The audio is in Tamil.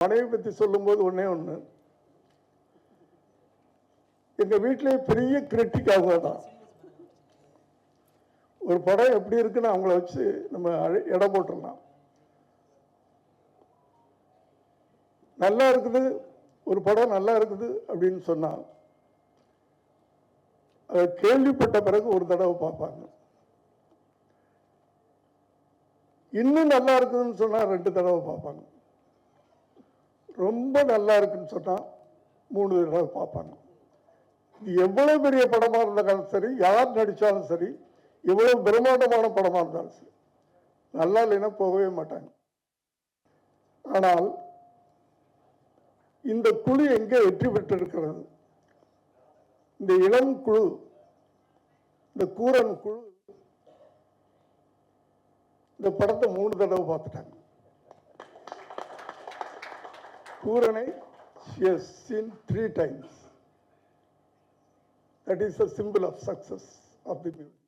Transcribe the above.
மனைவி பற்றி சொல்லும்போது ஒன்றே ஒன்று, எங்கள் வீட்டிலே பெரிய கிரிட்டிக் அவங்க தான். ஒரு படம் எப்படி இருக்குன்னு அவங்கள வச்சு நம்ம எடை போட்டுடலாம். நல்லா இருக்குது, ஒரு படம் நல்லா இருக்குது அப்படின்னு சொன்னால் அதை கேள்விப்பட்ட பிறகு ஒரு தடவை பார்ப்பாங்க. இன்னும் நல்லா இருக்குதுன்னு சொன்னால் 2 தடவை பார்ப்பாங்க. ரொம்ப நல்லா இருக்குன்னு சொன்னால் 3 தடவை பார்ப்பாங்க. இது எவ்வளவு பெரிய படமாக இருந்தாலும் சரி, யார் நடித்தாலும் சரி, எவ்வளவு பிரம்மாண்டமான படமாக இருந்தாலும் சரி, நல்லா இல்லைன்னா போகவே மாட்டாங்க. ஆனால் இந்த குழு எங்கே வெற்றி பெற்றிருக்கிறது? இந்த இளம் குழு, இந்த கூரன் குழு இந்த படத்தை 3 தடவை பார்த்துட்டாங்க. கூரனை she has seen 3 times. That is a symbol of success of the movie.